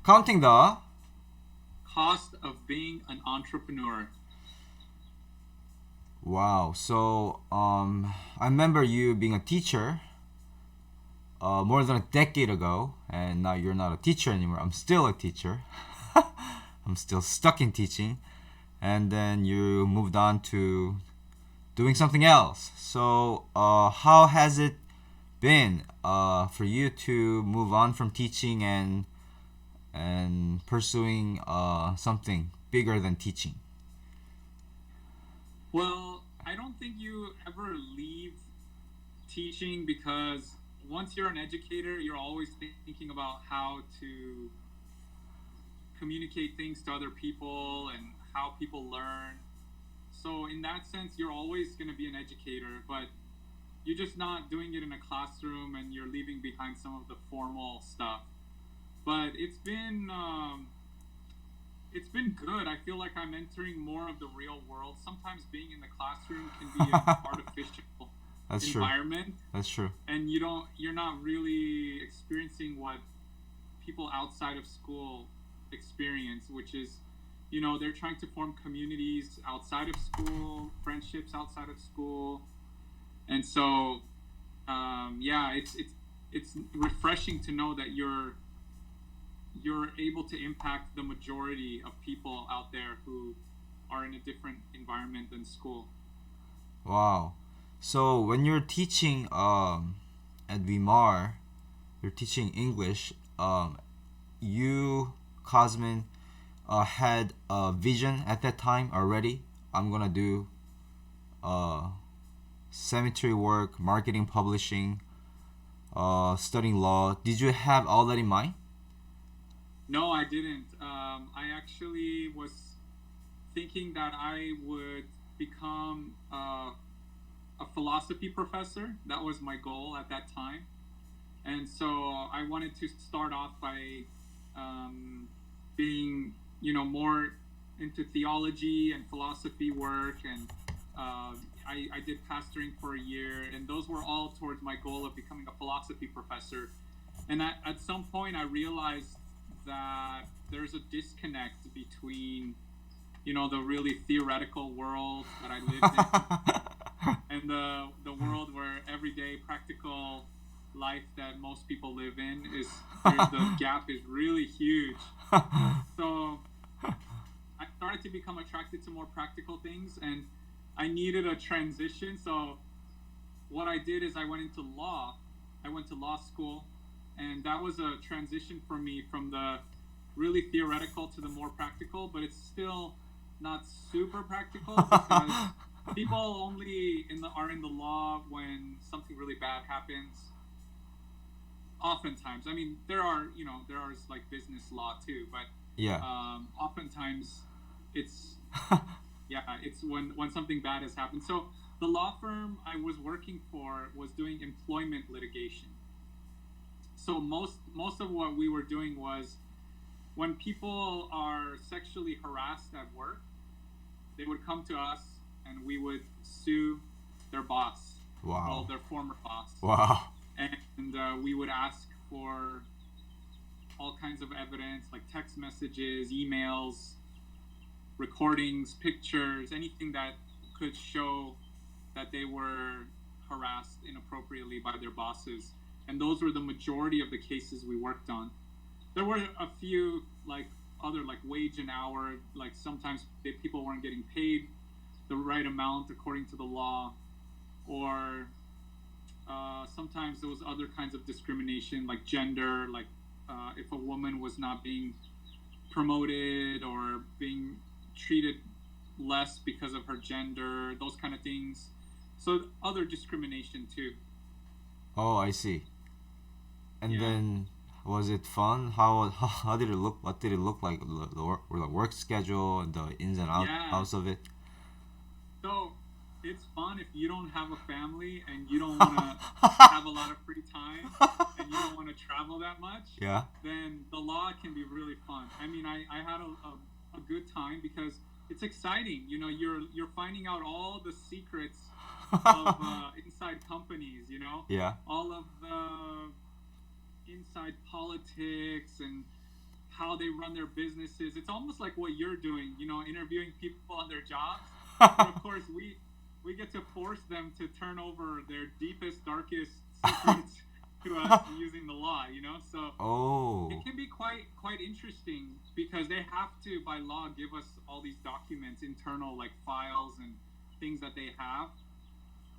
Counting the cost of being an entrepreneur. wow. So I remember you being a teacher more than a decade ago, and now you're not a teacher anymore. I'm still a teacher. I'm still stuck in teaching, and then you moved on to doing something else. So how has it been for you to move on from teaching and pursuing something bigger than teaching? Well, I don't think you ever leave teaching because once you're an educator, you're always thinking about how to communicate things to other people and how people learn. So, in that sense, you're always going to be an educator, but you're just not doing it in a classroom and you're leaving behind some of the formal stuff. But it's been good. I feel like I'm entering more of the real world. Sometimes being in the classroom can be an artificial That's true. environment, That's true. and you're not really experiencing what people outside of school experience, which is, they're trying to form communities outside of school, friendships outside of school, and so yeah, it's refreshing to know that you're able to impact the majority of people out there who are in a different environment than school. Wow. So when you're teaching at Vimar, you're teaching English. You, Cosmin, had a vision at that time already. I'm gonna do uh, cemetery work, marketing, publishing, studying law. Did you have all that in mind? No, I didn't. I actually was thinking that I would become a philosophy professor. That was my goal at that time. And so I wanted to start off by um, being, more into theology and philosophy work. And I did pastoring for a year. And those were all towards my goal of becoming a philosophy professor. And at some point, I realized that there's a disconnect between, the really theoretical world that I lived in and the world where everyday practical life that most people live in is the gap is really huge. So I started to become attracted to more practical things, and I needed a transition. So what I did is I went into law. I went to law school, and that was a transition for me from the really theoretical to the more practical, but it's still not super practical because people only are in the law when something really bad happens. Oftentimes, I mean, there are like business law too, but Yeah. oftentimes it's yeah, it's when something bad has happened. So the law firm I was working for was doing employment litigation. So most of what we were doing was when people are sexually harassed at work, they would come to us and we would sue their boss, well, Wow. their former boss, Wow. and we would ask for all kinds of evidence like text messages, emails, recordings, pictures, anything that could show that they were harassed inappropriately by their bosses. And those were the majority of the cases we worked on. There were a few like other like wage and hour, like sometimes people weren't getting paid the right amount according to the law, or sometimes there was other kinds of discrimination like gender, like if a woman was not being promoted or being treated less because of her gender, those kind of things. So other discrimination too. Oh, I see. And Yeah. then was it fun? How did it look? What did it look like? The work schedule and the ins and Yeah. outs of it. So it's fun if you don't have a family and you don't want to have a lot of free time and you don't want to travel that much, Yeah. then the law can be really fun. I mean, I had a good time because it's exciting. You're finding out all the secrets of inside companies. Yeah. All of the inside politics and how how they run their businesses. It's almost like what you're doing, interviewing people on their jobs. But of course, we get to force them to turn over their deepest, darkest secrets to us using the law. So Oh, it can be quite interesting because they have to, by law, give us all these documents, internal like files and things that they have.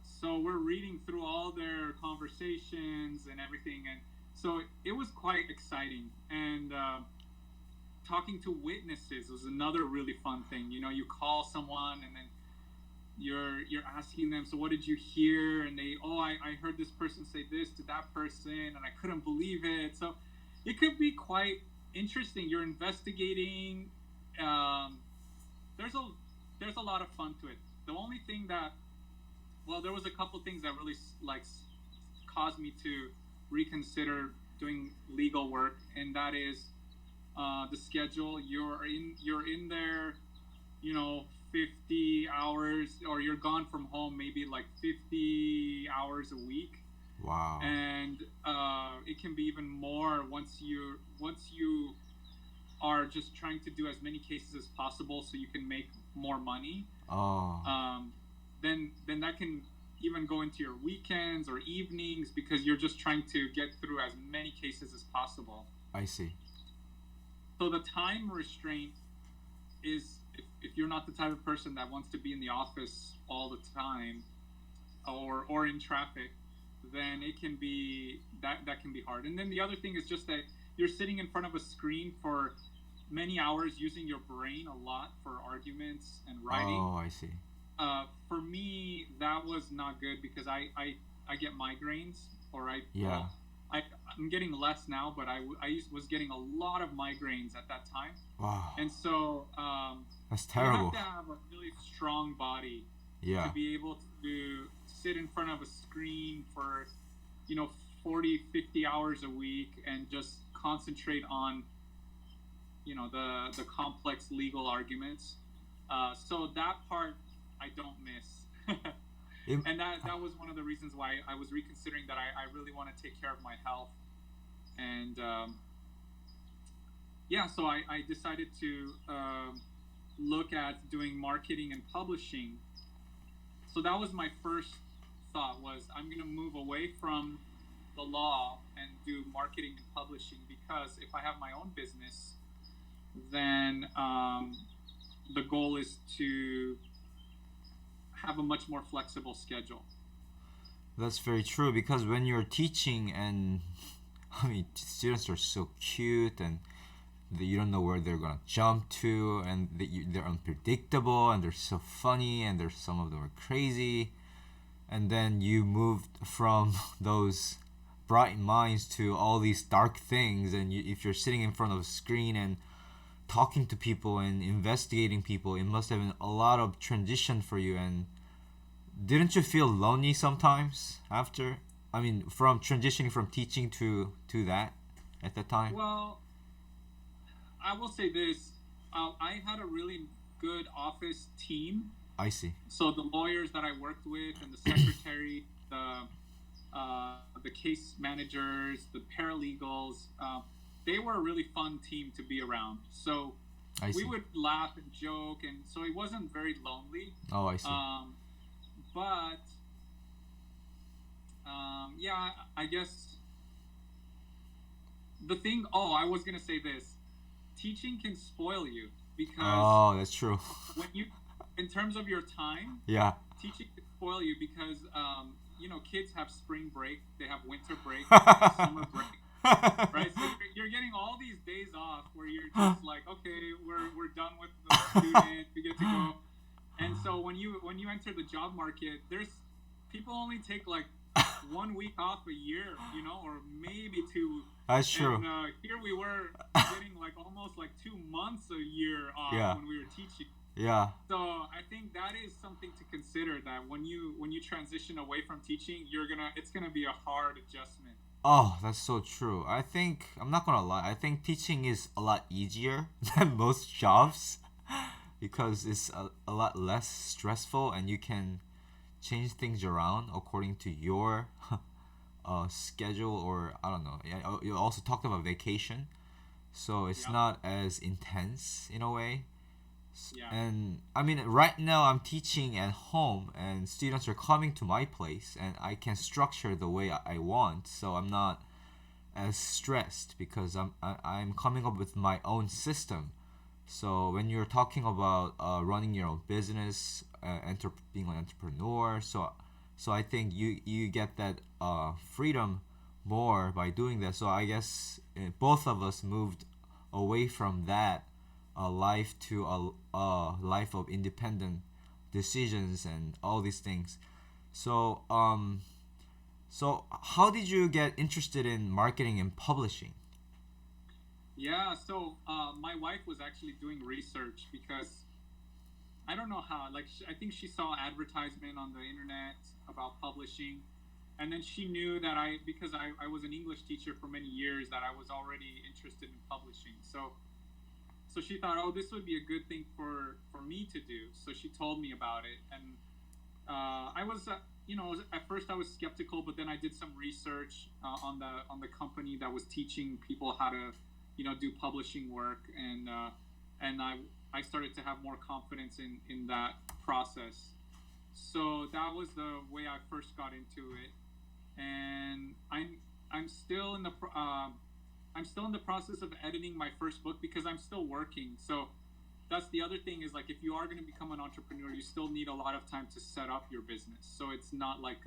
So we're reading through all their conversations and everything, and so it was quite exciting. And talking to witnesses was another really fun thing. You call someone and then you're asking them, so what did you hear? And they, I heard this person say this to that person, and I couldn't believe it. So it could be quite interesting. You're investigating. Um, there's a lot of fun to it. The only thing that, well, there was a couple things that really like caused me to reconsider doing legal work, and that is the schedule. You're in there, 50 hours, or you're gone from home maybe like 50 hours a week, wow. and it can be even more once you are just trying to do as many cases as possible so you can make more money. Oh, Then that can even go into your weekends or evenings because you're just trying to get through as many cases as possible. I see. So the time restraint is, if you're not the type of person that wants to be in the office all the time or in traffic, then it can be that can be hard. And then the other thing is just that you're sitting in front of a screen for many hours using your brain a lot for arguments and writing. Oh, I see. For me, that was not good because I get migraines, or Yeah. well, I'm getting less now, but was getting a lot of migraines at that time. Wow. And so That's you have terrible. to have a really strong body to Yeah. be able to sit in front of a screen for, 40, 50 hours a week and just concentrate on, the complex legal arguments. So that part I don't miss. Im- And that was one of the reasons why I was reconsidering that I really want to take care of my health. And yeah, so I decided to look at doing marketing and publishing. So that was my first thought, was I'm going to move away from the law and do marketing and publishing, because if I have my own business, then the goal is to have a much more flexible schedule. That's very true, because when you're teaching, and I mean, students are so cute, and you don't know where they're gonna jump to, and they're unpredictable, and they're so funny, and there's some of them are crazy, and then you moved from those bright minds to all these dark things, and if you're sitting in front of a screen and talking to people and investigating people, it must have been a lot of transition for you. And didn't you feel lonely sometimes after? I mean, from transitioning from teaching to that at that time? Well, I will say this. I had a really good office team. I see. So the lawyers that I worked with, and the secretary, the case managers, the paralegals, they were a really fun team to be around. So I see. we would laugh and joke, and so it wasn't very lonely. Oh, I see. But yeah, I guess the thing. Oh, I was gonna say this. Teaching can spoil you because Oh, that's true. when you, in terms of your time, Yeah. teaching can spoil you because kids have spring break, they have winter break, they have summer break, right? So you're getting all these days off where you're just like, okay, we're done with the student, we get to go. And so when you enter the job market, there's people only take like 1 week off a year, or maybe two. That's true. And here we were getting like almost like 2 months a year off Yeah. when we were teaching. Yeah. So I think that is something to consider, that when you transition away from teaching, it's gonna be a hard adjustment. Oh, that's so true. I think, I'm not gonna lie, I think teaching is a lot easier than most jobs, because it's a lot less stressful, and you can change things around according to your schedule, or I don't know. Yeah, you also talked about vacation. so it's Yeah. not as intense in a way. Yeah. And I mean, right now I'm teaching at home, and students are coming to my place, and I can structure the way I want. So I'm not as stressed because I'm coming up with my own system. So when you're talking about running your own business, being an entrepreneur, so I think you get that freedom more by doing that. So I guess both of us moved away from that life to a life of independent decisions and all these things. So so how did you get interested in marketing and publishing? Yeah. So my wife was actually doing research because I don't know how. Like, I think she saw advertisement on the internet about publishing, and then she knew that because I was an English teacher for many years, that I was already interested in publishing. So she thought, oh, this would be a good thing for me to do. So she told me about it, and I was, at first I was skeptical, but then I did some research on the company that was teaching people how to, do publishing work, and I started to have more confidence in that process. So that was the way I first got into it, and I'm still in the I'm still in the process of editing my first book because I'm still working. So that's the other thing, is like, if you are going to become an entrepreneur, you still need a lot of time to set up your business. So it's not like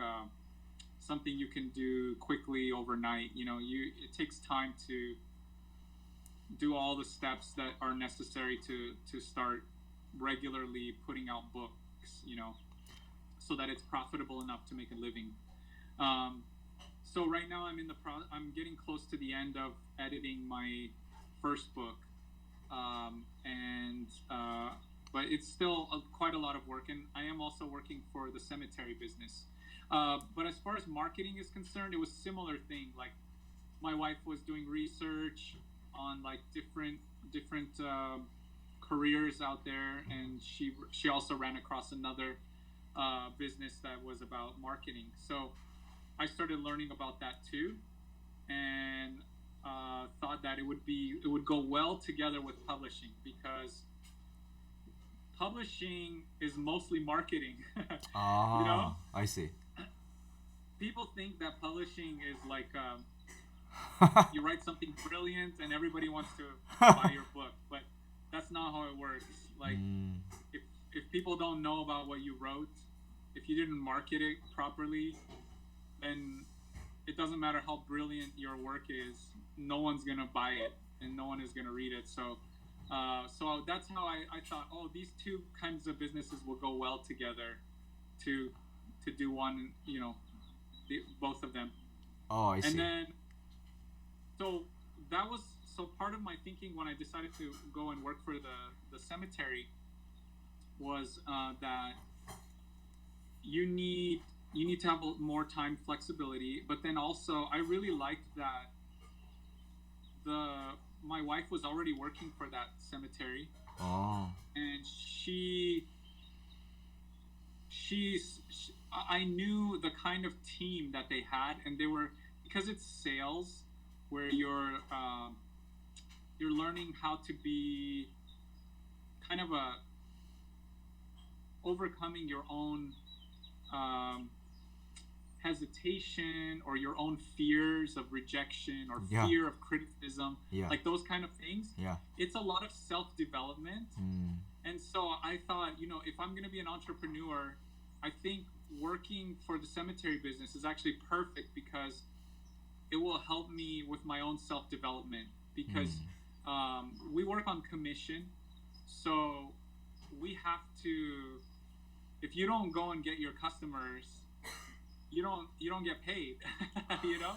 something you can do quickly overnight. It takes time to do all the steps that are necessary to start regularly putting out books. So that it's profitable enough to make a living. Um, so right now I'm getting close to the end of editing my first book, and but it's still quite a lot of work, and I am also working for the cemetery business. But as far as marketing is concerned, it was similar thing. Like, my wife was doing research on like different careers out there, and she also ran across another business that was about marketing. So I started learning about that too, and thought that it would go well together with publishing, because publishing is mostly marketing. you know, Ah, I see. People think that publishing is like, you write something brilliant and everybody wants to buy your book, but that's not how it works. Like, Mm, if people don't know about what you wrote, if you didn't market it properly, then it doesn't matter how brilliant your work is. No one's gonna buy it, and no one is gonna read it. So that's how I thought. Oh, these two kinds of businesses will go well together, to do one. Both of them. oh, I And see. then, so that was so part of my thinking when I decided to go and work for the cemetery was that you need to have more time flexibility, but then also I really liked that the my wife was already working for that cemetery, Oh, and I knew the kind of team that they had, and they were, because it's sales, where you're learning how to be kind of a overcoming your own um, hesitation, or your own fears of rejection, or yeah, fear of criticism, yeah, like those kind of things. yeah. It's a lot of self-development. Mm, And so I thought, if I'm going to be an entrepreneur, I think working for the cemetery business is actually perfect, because it will help me with my own self-development, because mm, we work on commission. So we have to, if you don't go and get your customers, you don't get paid. you know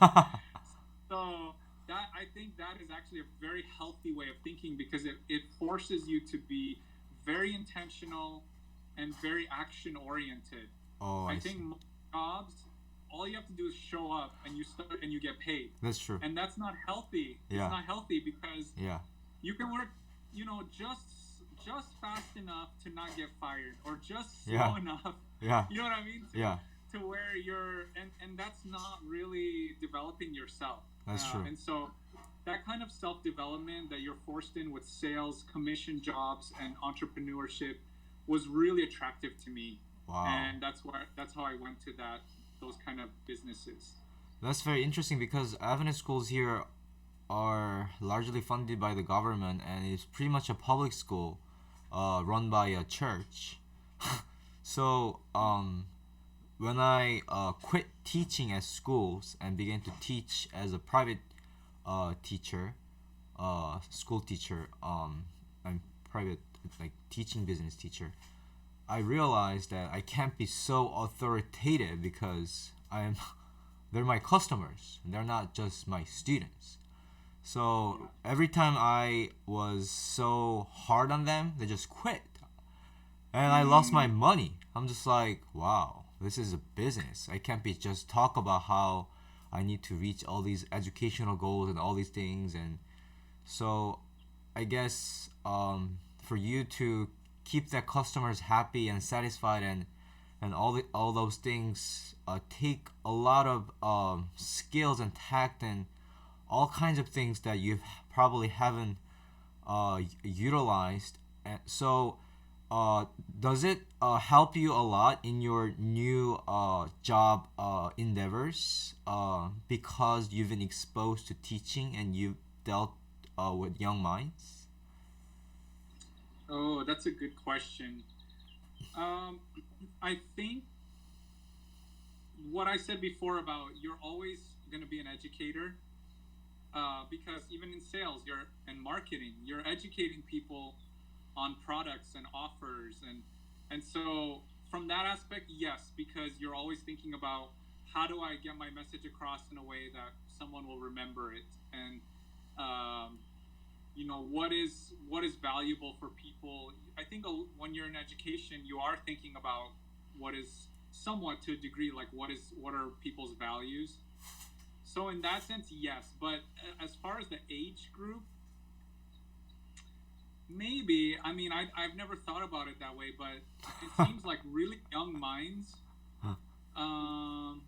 so that, I think that is actually a very healthy way of thinking, because it forces you to be very intentional and very action oriented. oh, I I think see. most jobs, all you have to do is show up, and you start and you get paid, That's true. and that's not healthy. It's Yeah, not healthy, because yeah, you can work, just fast enough to not get fired, or just yeah, slow enough. yeah, You know what I mean? yeah. To where you're, and that's not really developing yourself. That's true. And so that kind of self-development that you're forced in with sales, commission jobs, and entrepreneurship was really attractive to me, Wow. and that's how I went to that those kind of businesses. That's very interesting because Adventist schools here are largely funded by the government and it's pretty much a public school run by a church. So, when I quit teaching at schools and began to teach as a private teacher, school teacher, and private like teaching business teacher, I realized that I can't be so authoritative because I'm they're my customers. They're not just my students. Yeah. So every time I was so hard on them, they just quit. And I lost my Mm. money. I'm just like, wow, this is a business. I can't be just talk about how I need to reach all these educational goals and all these things. And so I guess for you to keep the customers happy and satisfied and all those things take a lot of skills and tact and all kinds of things that you probably haven't utilized. And so, does it help you a lot in your new job endeavors because you've been exposed to teaching and you've dealt with young minds? Oh, that's a good question. Um, I think what I said before about you're always going to be an educator, because even in sales, you're and marketing, you're educating people on products and offers, and so from that aspect, yes, because you're always thinking about how do I get my message across in a way that someone will remember it, and um, what is valuable for people. I think when you're in education, you are thinking about what is somewhat to a degree like what are people's values. So in that sense, yes. But as far as the age group, maybe. I mean, I've never thought about it that way, but it seems like really young minds. Um,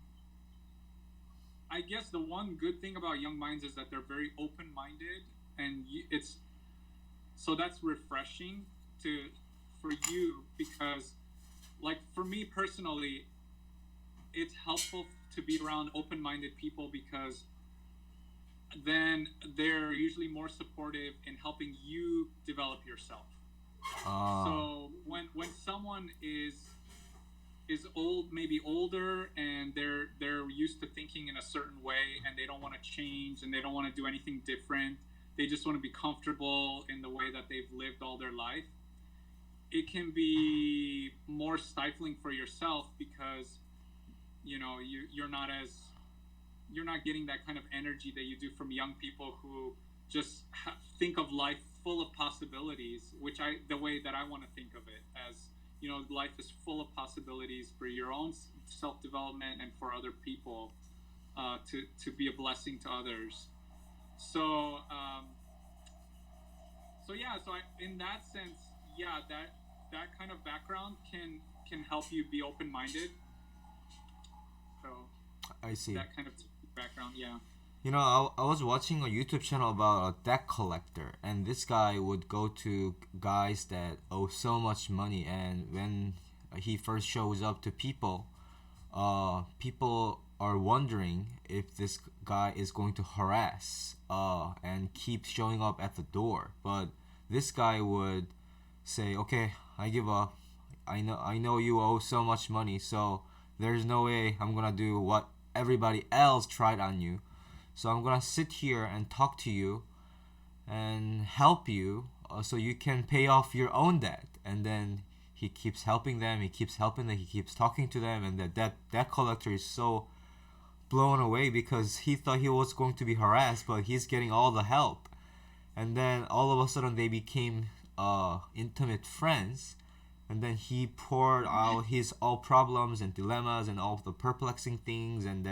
I guess the one good thing about young minds is that they're very open-minded, and it's so that's refreshing to for you because, like, for me personally, it's helpful to be around open-minded people because then they're usually more supportive in helping you develop yourself. uh, So when someone is old, maybe older, and they're used to thinking in a certain way, and they don't want to change, and they don't want to do anything different. They just want to be comfortable in the way that they've lived all their life. It can be more stifling for yourself because you're not getting that kind of energy that you do from young people who just think of life full of possibilities, which the way that I want to think of it as, life is full of possibilities for your own self-development and for other people, to be a blessing to others. So yeah, in that sense, yeah, that kind of background can help you be open-minded. So I see. that kind of background, yeah. You know, I was watching a YouTube channel about a debt collector, and this guy would go to guys that owe so much money, and when he first shows up to people, people are wondering if this guy is going to harass and keep showing up at the door. But this guy would say, "Okay, I give up. I know you owe so much money, so there's no way I'm gonna do what everybody else tried on you. So I'm gonna sit here and talk to you and help you so you can pay off your own debt." And then he keeps helping them, he keeps helping them, he keeps talking to them, and that debt collector is so blown away because he thought he was going to be harassed, but he's getting all the help. And then all of a sudden they became intimate friends. And then he poured out his all problems and dilemmas and all the perplexing things, and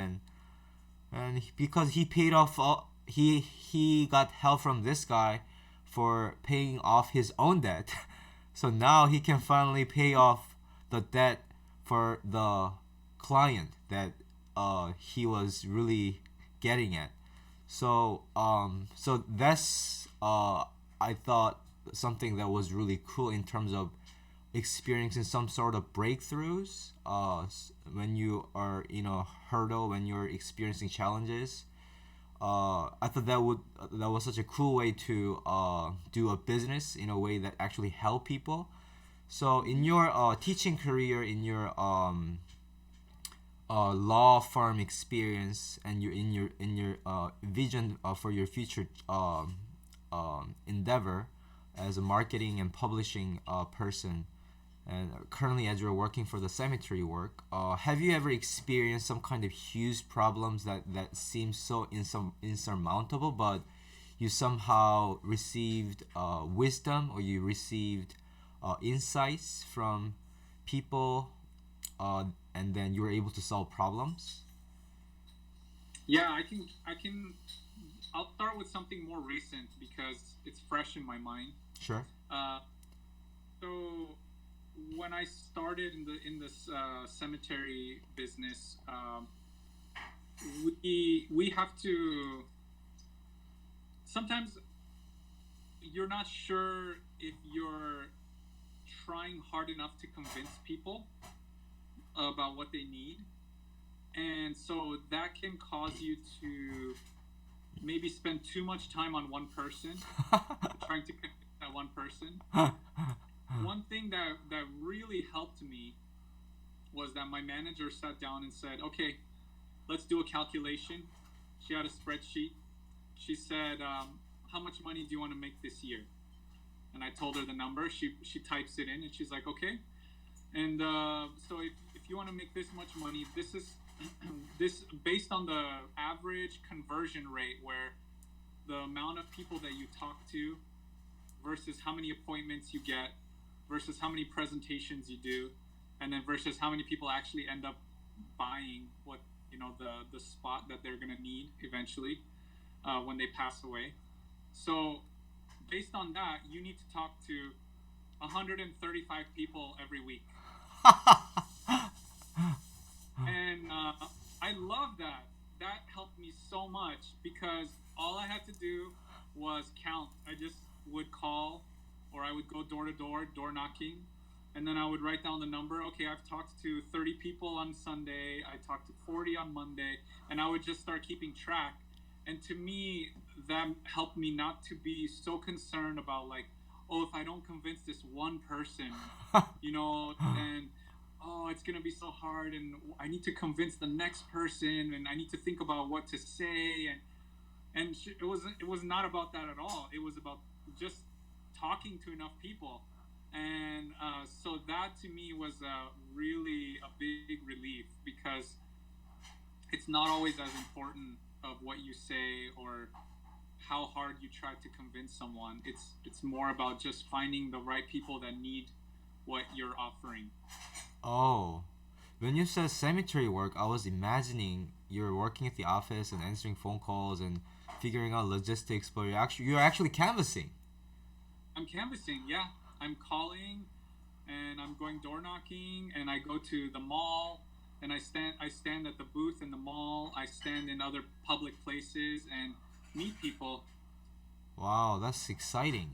because he paid off all, he got help from this guy for paying off his own debt. So now he can finally pay off the debt for the client that he was really getting at. So that's I thought something that was really cool in terms of experiencing some sort of breakthroughs when you are in a hurdle, when you're experiencing challenges. I thought that was such a cool way to do a business in a way that actually help people. So in your teaching career, in your law firm experience, and in your vision for your future endeavor as a marketing and publishing person, and currently as you're working for the cemetery work, have you ever experienced some kind of huge problems that seem so insurmountable, but you somehow received wisdom, or you received insights from people, and then you were able to solve problems? Yeah, I can. I'll start with something more recent because it's fresh in my mind. Sure. Uh, so when I started in this cemetery business, we have to sometimes you're not sure if you're trying hard enough to convince people about what they need, and so that can cause you to maybe spend too much time on one person, trying to convince that one person. One thing that really helped me was that my manager sat down and said, "Okay, let's do a calculation." She had a spreadsheet. She said, "How much money do you want to make this year?" And I told her the number. She types it in, and she's like, "Okay." And so if you want to make this much money, this is this based on the average conversion rate, where the amount of people that you talk to versus how many appointments you get versus how many presentations you do, and then versus how many people actually end up buying what the spot that they're going to need eventually when they pass away. So based on that, you need to talk to 135 people every week. And I love that. That helped me so much because all I had to do was count. I just would call, or I would go door to door, door knocking, and then I would write down the number. Okay, I've talked to 30 people on Sunday, I talked to 40 on Monday, and I would just start keeping track. And to me, that helped me not to be so concerned about, like, oh, if I don't convince this one person, then oh, it's gonna be so hard, and I need to convince the next person, and I need to think about what to say, and it was not about that at all. It was about just talking to enough people, and so that to me was really a big relief because it's not always as important of what you say or how hard you try to convince someone. It's more about just finding the right people that need what you're offering. Oh, when you said cemetery work, I was imagining you're working at the office and answering phone calls and figuring out logistics, but you're actually canvassing. I'm canvassing, yeah. I'm calling and I'm going door knocking and I go to the mall and I stand at the booth in the mall. I stand in other public places and meet people. Wow, that's exciting.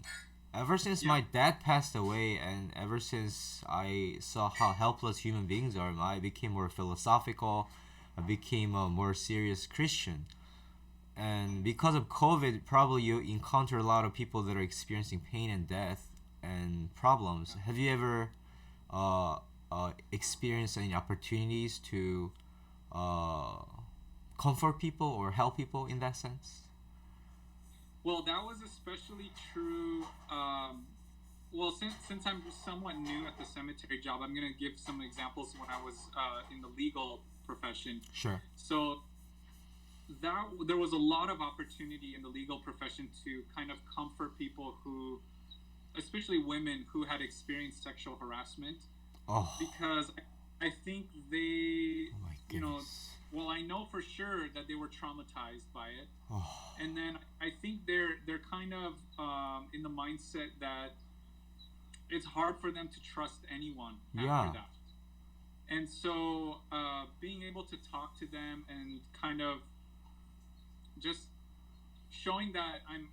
Ever since Yeah. my dad passed away, and ever since I saw how helpless human beings are, I became more philosophical. I became a more serious Christian. And because of COVID, probably you encounter a lot of people that are experiencing pain and death and problems. Have you ever uh, experienced any opportunities to uh, comfort people or help people in that sense? Well, that was especially true. Well, since I'm somewhat new at the cemetery job, I'm gonna give some examples when I was in the legal profession. Sure. So that there was a lot of opportunity in the legal profession to kind of comfort people who, especially women who had experienced sexual harassment, Oh, because I think they, oh my you know, goodness. well, I know for sure that they were traumatized by it, Oh, and then I think they're kind of in the mindset that it's hard for them to trust anyone after yeah. that. And so being able to talk to them and kind of just showing that I'm,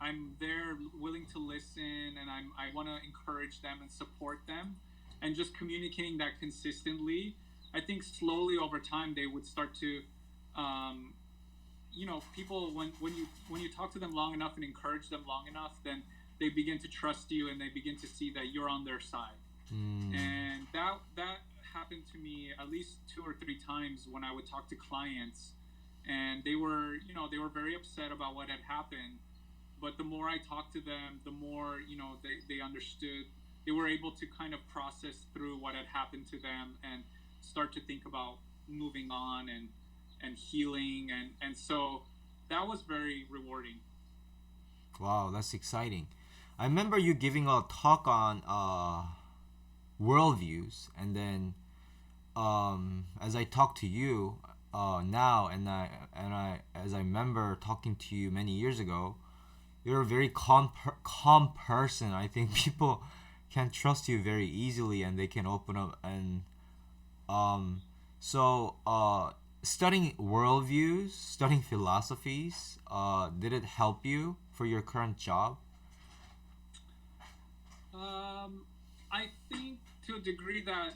I'm there, willing to listen, and I want to encourage them and support them, and just communicating that consistently. I think slowly over time they would start to, um, people, when you talk to them long enough and encourage them long enough, then they begin to trust you and they begin to see that you're on their side. Mm. And that happened to me at least 2 or 3 times when I would talk to clients, and they were very upset about what had happened. But the more I talked to them, the more they understood. They were able to kind of process through what had happened to them and start to think about moving on and healing, and so that was very rewarding. Wow, that's exciting. I remember you giving a talk on worldviews, and then as I talk to you now, and I as I remember talking to you many years ago, you're a very calm person. I think people can trust you very easily, and they can open up. And um, so studying worldviews, studying philosophies, did it help you for your current job? Um, I think to a degree that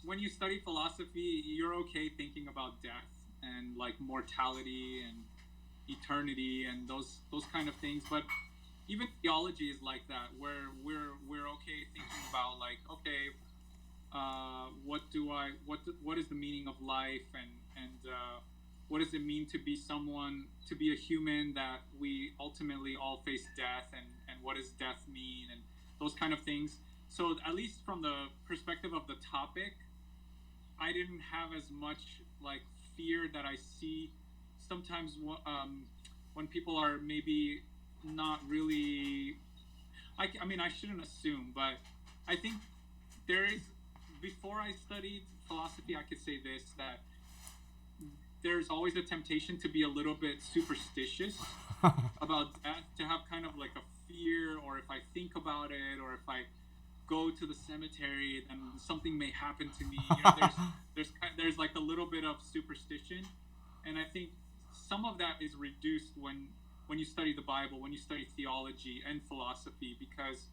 when you study philosophy, you're okay thinking about death and like mortality and eternity and those kind of things. But even theology is like that, where we're okay thinking about like, okay, what is the meaning of life, and what does it mean to be someone, to be a human, that we ultimately all face death, and what does death mean, and those kind of things. So at least from the perspective of the topic, I didn't have as much like fear that I see sometimes when people are maybe not really. I mean, I shouldn't assume, but I think there is. Before I studied philosophy, I could say this, that there's always a temptation to be a little bit superstitious about death, to have kind of like a fear, or if I think about it, or if I go to the cemetery, then something may happen to me. There's like a little bit of superstition, and I think some of that is reduced when you study the Bible, when you study theology and philosophy, because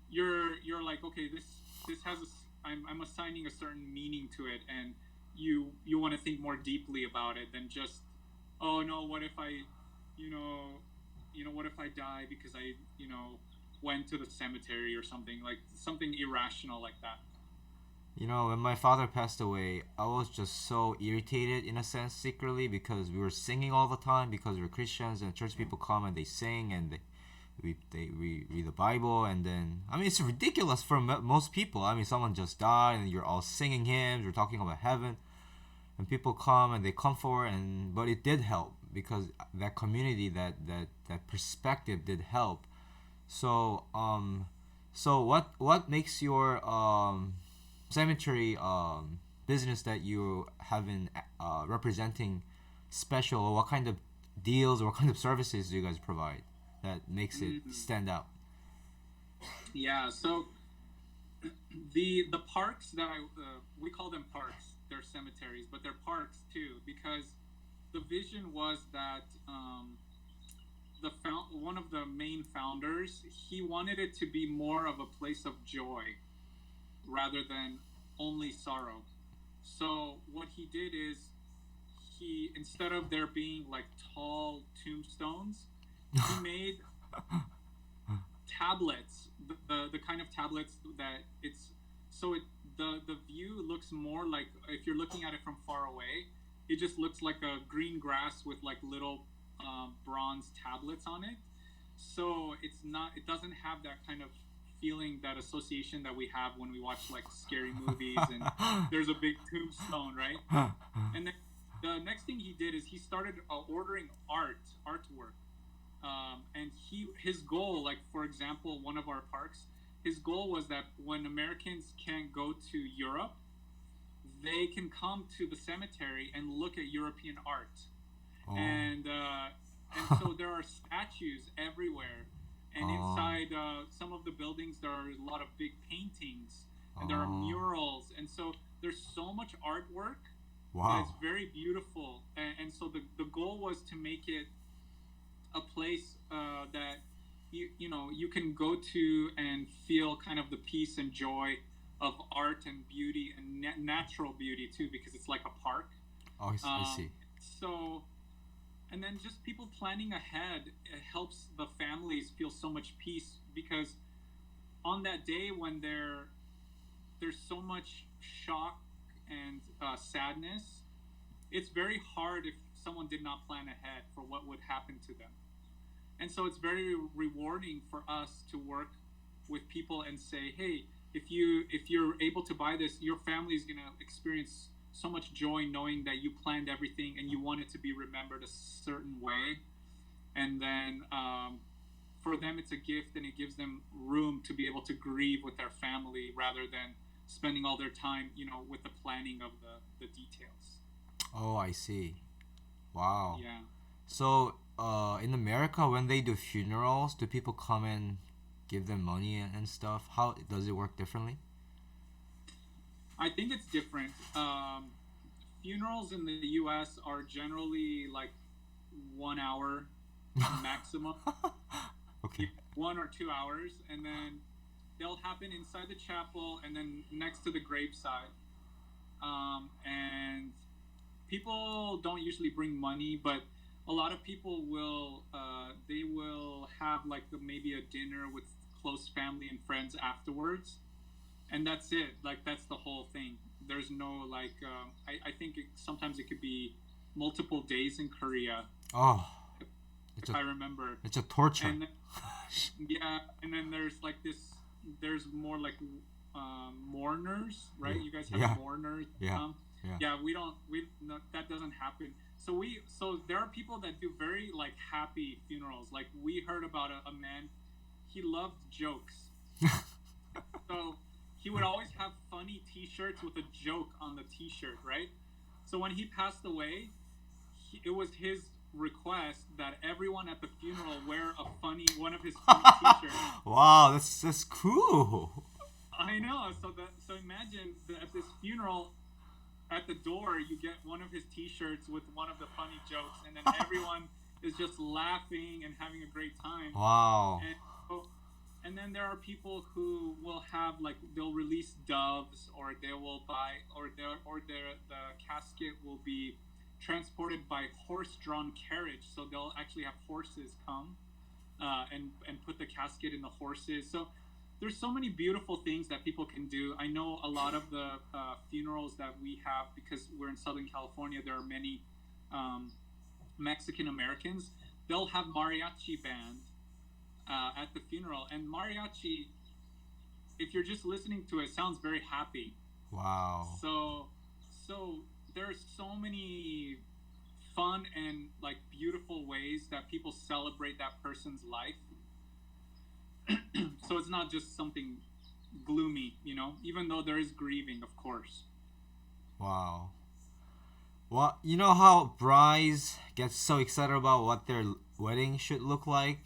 you're like, okay, this has I'm assigning a certain meaning to it, and you want to think more deeply about it than just, oh no, what if I, you know what if I die because I went to the cemetery, or something like something irrational like that. You know, when my father passed away, I was just so irritated in a sense secretly because we were singing all the time because we're Christians and church people come and they sing and we read the Bible, and then I mean it's ridiculous for most people. I mean someone just died and you're all singing hymns, you're talking about heaven, and people come and they come forward, and but it did help because that community, that perspective did help. So what makes your cemetery business that you have been representing special, or what kind of deals or what kind of services do you guys provide that makes it Mm. stand out? Yeah, so the parks that we call them parks, they're cemeteries, but they're parks too, because the vision was that one of the main founders, he wanted it to be more of a place of joy rather than only sorrow. So what he did is, he, instead of there being like tall tombstones, he made tablets, the kind of tablets that it's, so it the view looks more like, if you're looking at it from far away, it just looks like a green grass with like little bronze tablets on it. So it doesn't have that kind of feeling, that association that we have when we watch like scary movies and there's a big tombstone, right? And then the next thing he did is he started ordering artwork, and his goal, like for example, one of our parks, his goal was that when Americans can't go to Europe, they can come to the cemetery and look at European art, Oh. and so there are statues everywhere, and Oh. inside some of the buildings there are a lot of big paintings, and there are Oh. murals, and so there's so much artwork but it's Wow. very beautiful. And so the goal was to make it a place that you know you can go to and feel kind of the peace and joy of art and beauty and natural beauty too, because it's like a park. Oh, I see. So and then just people planning ahead, it helps the families feel so much peace, because on that day when there's so much shock and sadness, it's very hard if someone did not plan ahead for what would happen to them. And so it's very rewarding for us to work with people and say, hey, if you're able to buy this, your family is going to experience so much joy knowing that you planned everything and you want it to be remembered a certain way. And then for them it's a gift, and it gives them room to be able to grieve with their family rather than spending all their time, with the planning of the details. Oh, I see. Wow. Yeah. So, in America, when they do funerals, do people come and give them money and stuff? How does it work differently? I think it's different. Funerals in the US are generally like 1 hour maximum, Okay. 1 or 2 hours, and then they'll happen inside the chapel and then next to the graveside. And people don't usually bring money, but a lot of people will. They will have like maybe a dinner with close family and friends afterwards, and that's it. Like that's the whole thing. There's no like. I think sometimes it could be multiple days in Korea, Oh, it's if a I remember. it's a torture. And yeah, and then there's like this. There's more like mourners, right? Yeah. You guys have Yeah. mourners. Yeah. Yeah. Yeah, we don't. We no, that doesn't happen. So there are people that do very like happy funerals. Like we heard about a man. He loved jokes, so he would always have funny T-shirts with a joke on the T-shirt, right? So when he passed away, it was his request that everyone at the funeral wear a funny one of his funny T-shirts. Wow, that's cool. I know. So imagine at this funeral, at the door, you get one of his T-shirts with one of the funny jokes, and then everyone is just laughing and having a great time. Wow. And so, and then there are people who will have like they'll release doves, or they will buy, the casket will be transported by horse-drawn carriage. So they'll actually have horses come and put the casket in the horses. So there's so many beautiful things that people can do. I know a lot of the funerals that we have, because we're in Southern California, there are many Mexican Americans. They'll have mariachi band at the funeral, and mariachi, if you're just listening to it, sounds very happy. Wow. So there's so many fun and like beautiful ways that people celebrate that person's life. So it's not just something gloomy, even though there is grieving, of course. Wow. Well, you know how brides get so excited about what their wedding should look like?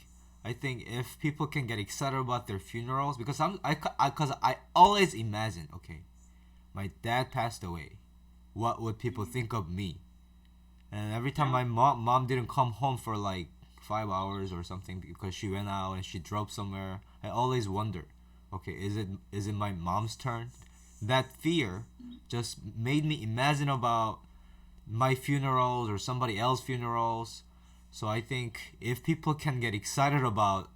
I think if people can get excited about their funerals, because cause I always imagine, okay, my dad passed away. What would people think of me? And every time Yeah. my mom didn't come home for like 5 hours or something because she went out and she drove somewhere, I always wonder, okay, is it my mom's turn? That fear just made me imagine about my funerals or somebody else's funerals. So I think if people can get excited about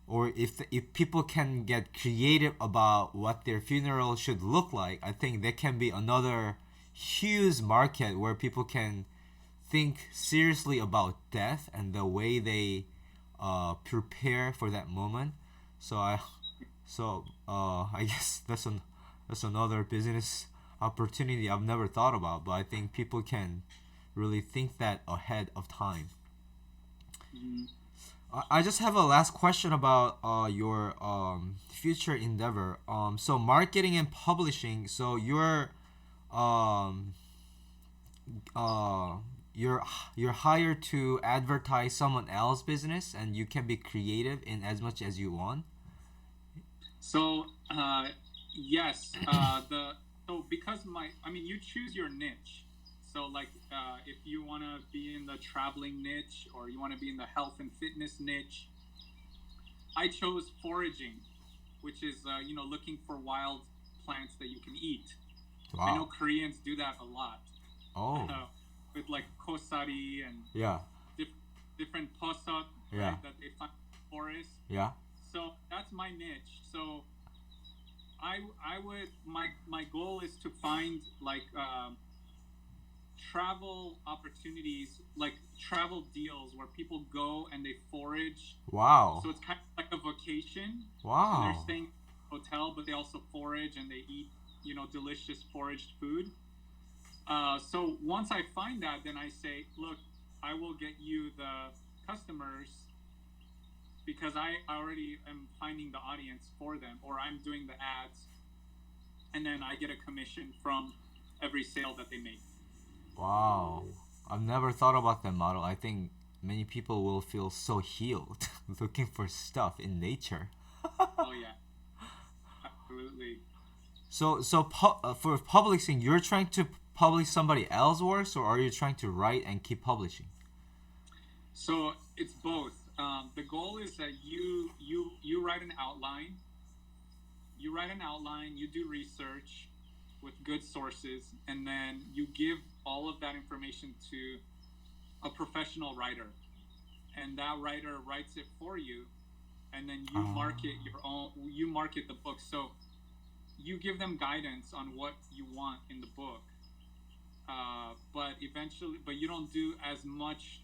or if people can get creative about what their funeral should look like, I think there can be another huge market where people can think seriously about death and the way they prepare for that moment. So I guess that's another business opportunity I've never thought about, but I think people can really think that ahead of time. Mhm. I just have a last question about your future endeavor. So marketing and publishing. So um, uh, you're you're hired to advertise someone else's business, and you can be creative in as much as you want. So yes, the so because you choose your niche. So like, if you want to be in the traveling niche or you want to be in the health and fitness niche, I chose foraging, which is looking for wild plants that you can eat. I know Wow. Koreans do that a lot, Oh. with like kosari and Yeah. diff- different posok, Yeah. right? That they find in the forest. Yeah. So that's my niche. So I would my goal is to find like travel opportunities, like travel deals where people go and they forage. Wow. So it's kind of like a vacation, and they're Wow. staying in a hotel, but they also forage and they eat, delicious foraged food. So once I find that, then I say, look, I will get you the customers because I already am finding the audience for them, or I'm doing the ads, and then I get a commission from every sale that they make. Wow. I've never thought about that model. I think many people will feel so healed looking for stuff in nature. Oh yeah, absolutely. For publishing, you're trying to publish somebody else's works, or are you trying to write and keep publishing? So it's both. The goal is that you write an outline. You write an outline. You do research with good sources, and then you give all of that information to a professional writer, and that writer writes it for you, and then you Ah. market your own. You market the book. So you give them guidance on what you want in the book, but you don't do as much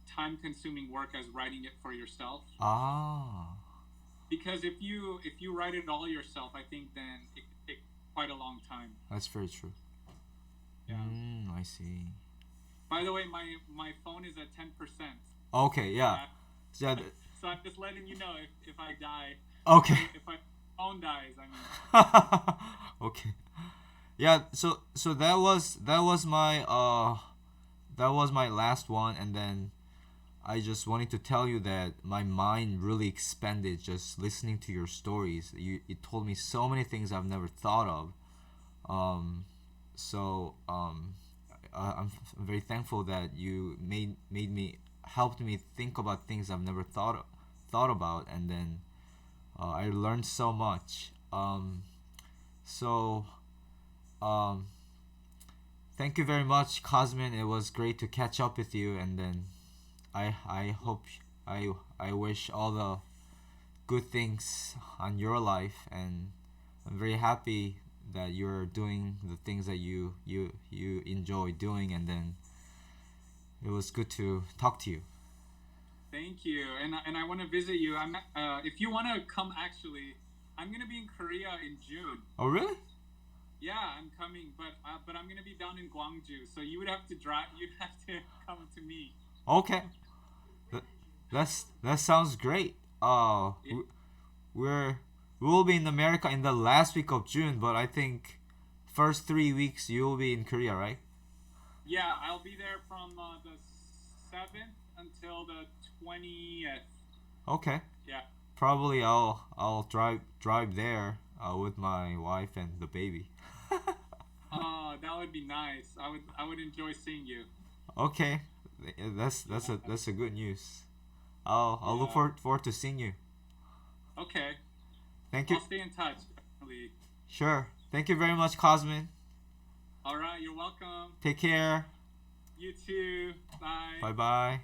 time-consuming work as writing it for yourself. Ah. Because if you write it all yourself, I think then it could take quite a long time. That's very true. Yeah. I see. By the way, my phone is at 10%. Okay, yeah. Yeah. Yeah. So I'm just letting you know if I die, Okay. if my phone dies. I mean. Okay. Yeah, so that was my last one, and then I just wanted to tell you that my mind really expanded just listening to your stories. You told me so many things I've never thought of. Um, so I'm very thankful that you made me helped me think about things I've never thought about, and then I learned so much. So um, thank you very much, Cosmin. It was great to catch up with you, and then I hope I wish all the good things on your life, and I'm very happy that you're doing the things that you enjoy doing, and then it was good to talk to you. Thank you, and I want to visit you. If you want to come, actually, I'm gonna be in Korea in June. Oh, really? Yeah, I'm coming, but I'm gonna be down in Gwangju, so you would have to drive. You'd have to come to me. Okay. Th- that sounds great. Yeah, We're we will be in America in the last week of June, but I think first 3 weeks you will be in Korea, right? yeah, I'll be there from the 7th until the 20th. Okay. Yeah. Probably I'll drive there with my wife and the baby. Oh, that would be nice. I would enjoy seeing you. Okay, that's a good news. I'll look Yeah. forward to seeing you. Okay. Thank you. I'll stay in touch. Definitely. Sure. Thank you very much, Cosmin. All right. You're welcome. Take care. You too. Bye. Bye bye.